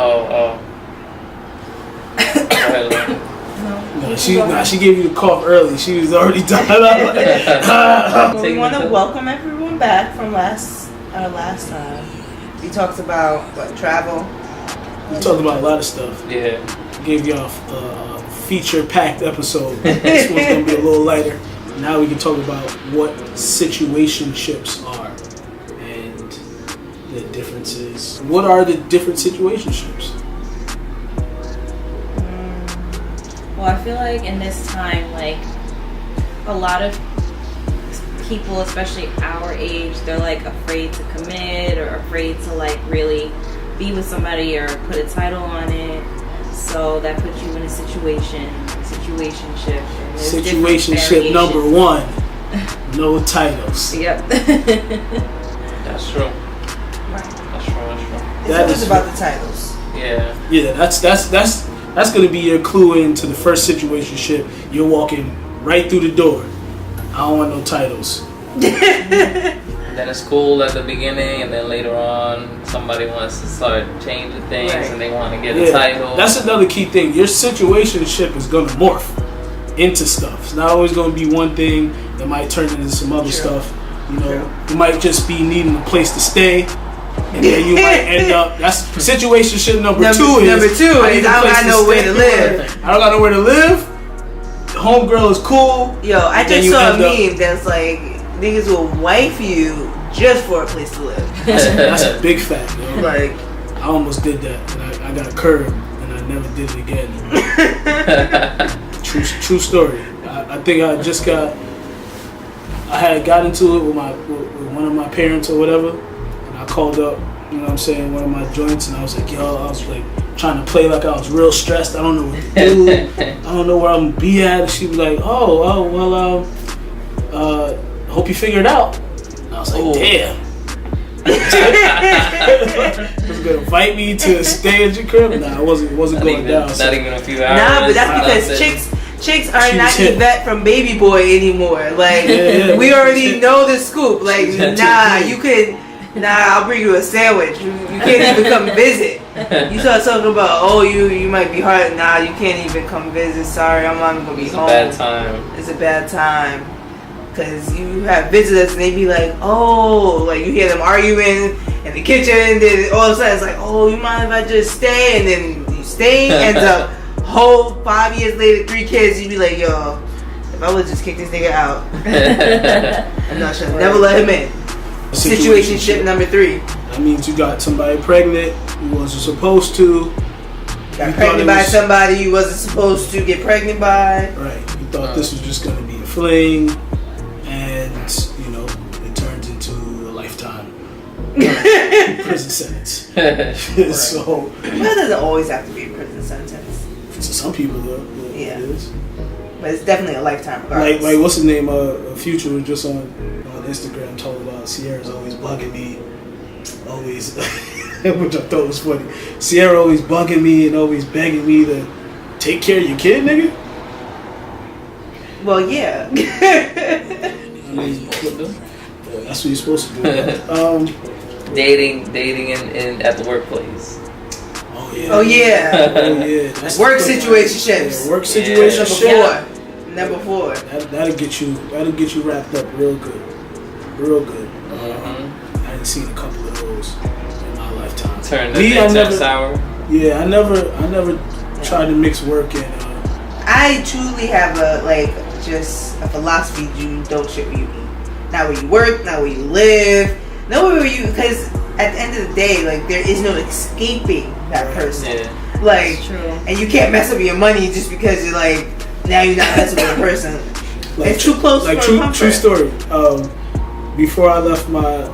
Oh. No, she gave you the cough early. She was already done. Well, we want to welcome everyone back from our last time. We talked about travel. We talked about a lot of stuff. Yeah. Gave y'all a feature-packed episode. This one's gonna be a little lighter. Now we can talk about what situationships are and the differences. What are the different situationships? Well, I feel like in this time, like, a lot of people, especially our age, they're like afraid to commit or afraid to like really be with somebody or put a title on it. So that puts you in a situationship. Situationship number 1. No titles. Yep. That's true. Right. That's true. It's always about the titles. Yeah. Yeah, that's going to be your clue into the first situationship. You're walking right through the door. I don't want no titles. And then it's cool at the beginning, and then later on, somebody wants to start changing things, Right. and they want to get a title. That's another key thing. Your situationship is going to morph into stuff. It's not always going to be one thing. That might turn into some other stuff. You know, you might just be needing a place to stay. And then you might end up. That's situationship number 2 is I don't got nowhere to live. I don't got nowhere to live. The homegirl is cool. Yo, I just saw a meme that's like niggas will wife you just for a place to live. That's a big fact, yo. Like, I almost did that, and I got curved, and I never did it again. True story. I think I had got into it with one of my parents or whatever, and I called up, you know what I'm saying, one of my joints, and I was like, yo, I was like trying to play like I was real stressed. I don't know what to do. I don't know where I'm gonna be at. And she was like, hope you figured it out. And I was like, damn. Was gonna invite me to stay at your crib? Nah, it wasn't going down. Not even a few hours. nah, but that's because chicks are not Yvette from Baby Boy anymore. Like, we already know the scoop. Like, I'll bring you a sandwich. You can't even come visit. You start talking about, you might be hard. Nah, you can't even come visit. Sorry, I'm not gonna be home. It's a bad time. It's a bad time. Because you have visitors and they be like, like you hear them arguing in the kitchen, and then all of a sudden it's like, you mind if I just stay? And then you stay, ends up whole 5 years later, 3 kids, you be like, yo, if I would just kick this nigga out, I'm not sure. Never let him in. Situationship number 3. That means you got somebody pregnant you wasn't supposed to. Got pregnant by somebody you wasn't supposed to get pregnant by. Right. You thought this was just going to be a fling, and, it turns into a lifetime prison sentence. Right. So, it doesn't always have to be a prison sentence. To some people, though, yeah. It is. But it's definitely a lifetime regardless. Like what's his name? Future was just on Instagram talking about Sierra's always bugging me. Always, which I thought was funny. Sierra always bugging me and always begging me to take care of your kid, nigga. Well, yeah. I mean, that's what you're supposed to do. Dating in at the workplace. Oh yeah. That's work situationships. Yeah, work situationships. Number 4. That'll get you wrapped up real good. I didn't see a couple of those in my lifetime. Turn the sour. Yeah, I never tried to mix work and. I truly have just a philosophy: you don't shit where you eat. Not where you work, not where you live, nowhere where you. Because at the end of the day, there is no escaping that person. Yeah. Like, and you can't mess up your money just because you're now you're not messing with a person. It's too close. True story. Before I left my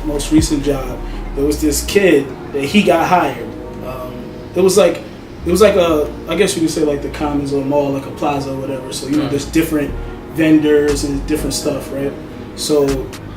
most recent job, there was this kid that he got hired. It was like I guess you could say like the Commons or mall, like a plaza or whatever. So there's different vendors and different stuff, right? So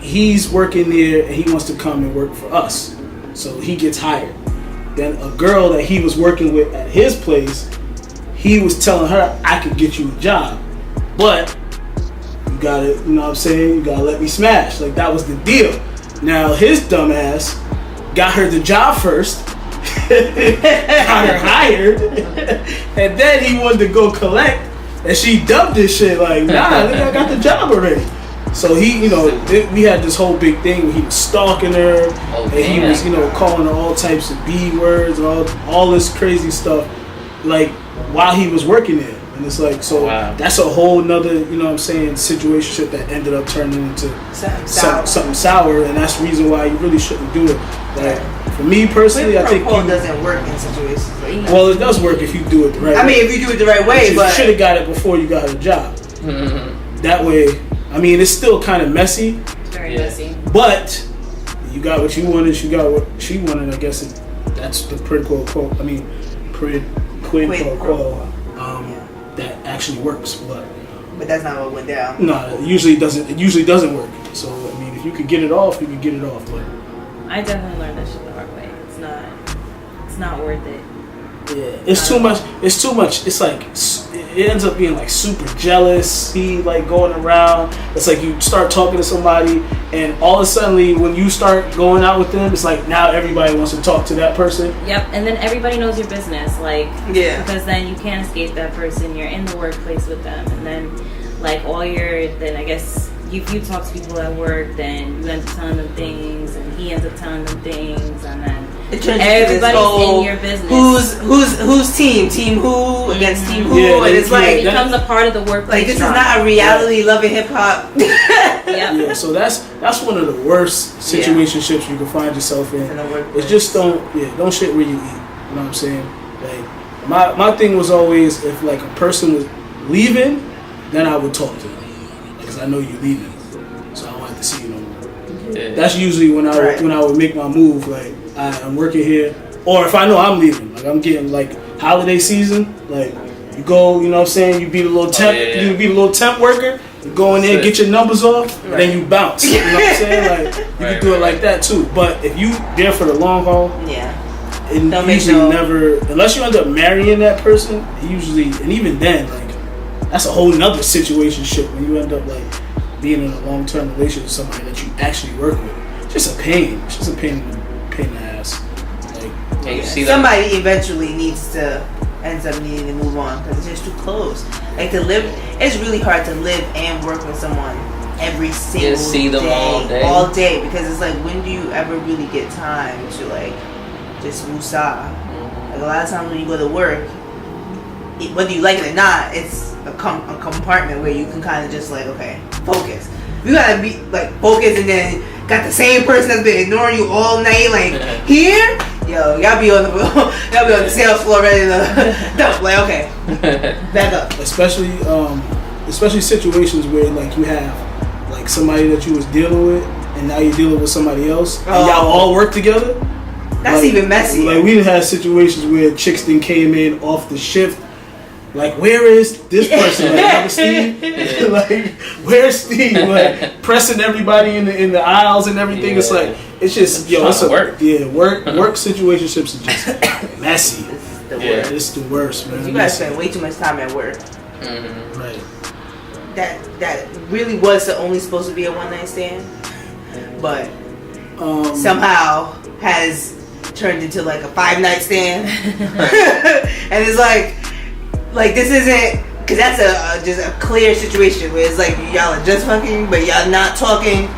he's working there and he wants to come and work for us. So he gets hired. Then a girl that he was working with at his place, he was telling her, I could get you a job, but you gotta, you know what I'm saying, you gotta let me smash. Like, that was the deal. Now his dumb ass got her the job first got her hired, and then he wanted to go collect, and she dumped this shit like, nah, I got the job already. So he, we had this whole big thing where he was stalking her, and he was, calling her all types of B words and all this crazy stuff, like while he was working there. And it's like, so that's a whole nother, situationship that ended up turning into something sour, and that's the reason why you really shouldn't do it. Like, for me personally, I think it doesn't work in situations. Well, it does work if you do it the right way. I mean, if you do it the right way, but you should have got it before you got a job. Mm-hmm. That way, I mean, it's still kind of messy. It's very messy. But you got what you wanted. She got what she wanted. I guess that's the quid pro quo. I mean, quid pro quo. That actually works, but that's not what went down. No, it usually doesn't. It usually doesn't work. So I mean, if you could get it off, you can get it off. But I definitely learned that shit the hard way. It's not worth it. Yeah, it's too much. It's too much. It's like it ends up being like super jealous. He like going around. It's like you start talking to somebody, and all of a sudden, when you start going out with them, it's like now everybody wants to talk to that person. Yep, and then everybody knows your business, because then you can't escape that person. You're in the workplace with them, and then then I guess if you talk to people at work, then you end up telling them things, and he ends up telling them things, and then everybody's in your business. Who's team who against team who, and it's it becomes a part of the workplace. Like, this is not a reality loving hip hop. Yeah, so that's one of the worst situationships you can find yourself in. It's just don't shit where you eat. You know what I'm saying? Like my thing was always, if like a person was leaving, then I would talk to them because I know you're leaving, so I don't have to see you no more. Yeah. That's usually when I would make my move. Like, I'm working here, or if I know I'm leaving, like I'm getting like holiday season, like you go, you know what I'm saying, you be the little temp, you be the little temp worker, you go in there, get your numbers off, and then you bounce. You know what I'm saying? Like you can do it like that too. But if you there for the long haul, it usually never, unless you end up marrying that person, usually, and even then, like that's a whole nother situationship when you end up like being in a long-term relationship with somebody that you actually work with. It's just a pain. It's just a pain in the ass. Like, you see somebody eventually ends up needing to move on because it's just too close. Like, to live, it's really hard to live and work with someone every single see them day, all day, because it's like, when do you ever really get time to like just woosah? Like, a lot of times when you go to work, whether you like it or not, it's a compartment where you can kind of just like, okay, focus. You gotta be like focused, and then got the same person that's been ignoring you all night. Like, here, y'all be on the sales floor ready to dump. Like, okay, back up. Especially situations where like you have like somebody that you was dealing with, and now you're dealing with somebody else, and y'all all work together. That's like, even messy. Like, we had situations where chicks then came in off the shift. Like, where is this person? Like, Steve? Like, where's Steve? Like, pressing everybody in the aisles and everything. It's like, it's just, it's work. Work situationships are just messy. It's the worst. It's the worst, man. You guys spend way too much time at work. Mm-hmm. Right. That really was only supposed to be a one-night stand, but somehow has turned into like a 5-night stand. And it's like this isn't, because that's just a clear situation where it's like y'all are just fucking, but y'all not talking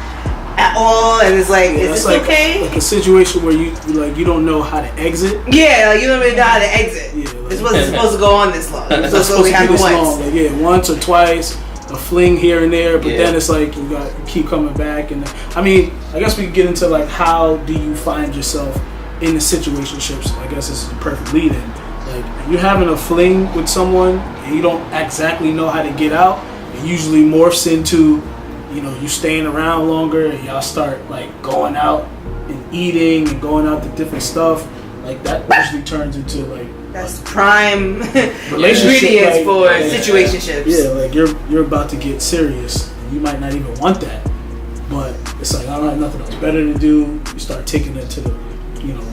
at all, and it's like, is this like, okay? Like a situation where you don't know how to exit. Yeah, like you don't really know how to exit. Yeah, like, this wasn't supposed to go on this long. It was supposed to only happen once. Like, once or twice, a fling here and there, but then it's like you keep coming back. And I mean, I guess we can get into like, how do you find yourself in the situationships? I guess this is the perfect lead-in. Like, if you're having a fling with someone and you don't exactly know how to get out, it usually morphs into, you staying around longer, and y'all start like going out and eating and going out to different stuff. Like, that usually turns into like, that's prime relationship ingredients for situationships. Yeah, like you're about to get serious, and you might not even want that, but it's like, I don't have nothing else better to do. You start taking it to the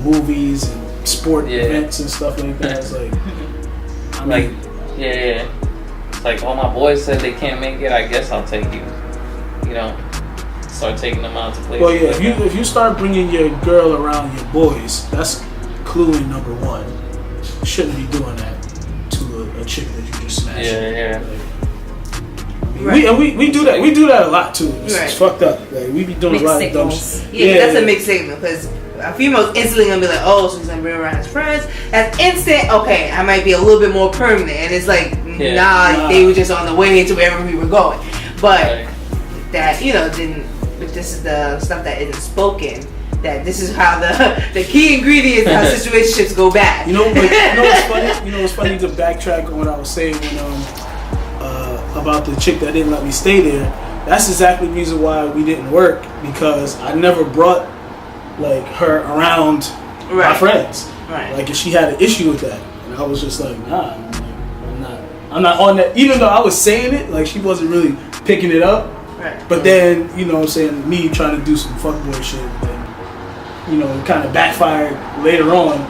movies and sport events and stuff like that. It's like, it's like, all my boys said they can't make it, I guess I'll take you. Start taking them out to play. Well, if you start bringing your girl around your boys, that's clue in number one. You shouldn't be doing that to a chick that you just smashed. Yeah. We do that. We do that a lot too. It's Right. fucked up. Like we be doing Mixed a lot of dumb signals. shit. Yeah, that's a mixed signal because a female's instantly gonna be like, oh, so he's gonna bring around his friends. That's instant. Okay, I might be a little bit more permanent, and it's like, nah, they were just on the way to wherever we were going. But that then this is the stuff that isn't spoken. That this is how the key ingredients how situationships go bad. You know what's funny? You know what's funny to backtrack on what I was saying when about the chick that didn't let me stay there. That's exactly the reason why we didn't work, because I never brought like her around my friends. Right. Like if she had an issue with that, and I was just like, nah, I'm not on that. Even though I was saying it, like she wasn't really picking it up. Right. But then you know what I'm saying, me trying to do some fuckboy shit, and it kind of backfired later on.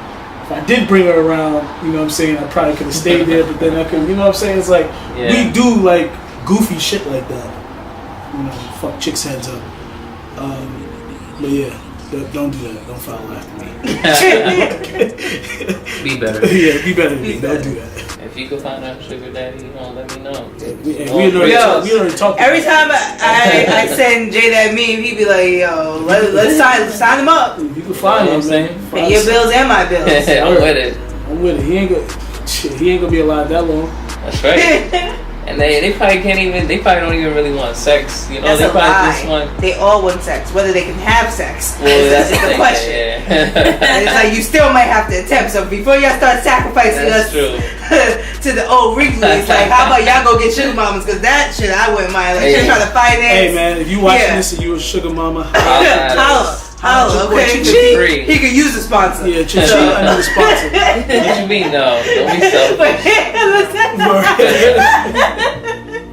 If I did bring her around, you know what I'm saying, I probably could have stayed there, but then I could, you know what I'm saying? It's like, we do like goofy shit like that. You know, fuck chicks' heads up. But yeah, don't do that. Don't follow after me. Be better. Yeah, be better than me. Don't do that. If you can find a sugar daddy, let me know. We already talked. Every time I send Jay that meme, he be like, yo, let's sign him up. You can find him, man. Pay your bills and my bills. I'm with it. I'm with it. He ain't gonna be alive that long. That's right. And they probably don't even really want sex. You know, That's they a probably lie. just want. They all want sex, whether they can have sex. Well, that's the question. Yeah. And it's like you still might have to attempt. So before y'all start sacrificing That's us true. to the old Wrigley, it's like, how about y'all go get sugar mamas? Because that shit I wouldn't mind. Like, she's trying to finance. Hey man, if you watching this and you a sugar mama, Holla, okay. Free. He could use a sponsor. Yeah, I need a sponsor. What you mean, no? Don't be selfish.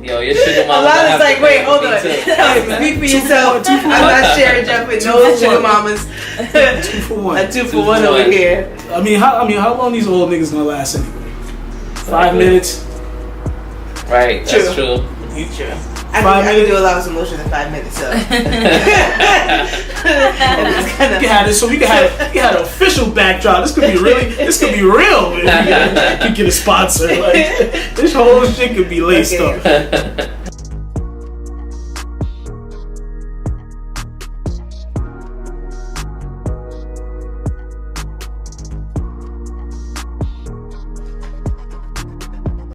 Yo, your sugar mama. A lot is like, wait, hold on. Speak for yourself. I'm not sharing Jeff with no sugar mamas. 2 for 1. A 2 for 1 over here. I mean, how long these old niggas gonna last anyway? 5 minutes. Right, that's true. True. I can do a lot of emotion in 5 minutes, so. We can have an official backdrop. This could be real. If we could get a sponsor. Like, this whole shit could be laced up.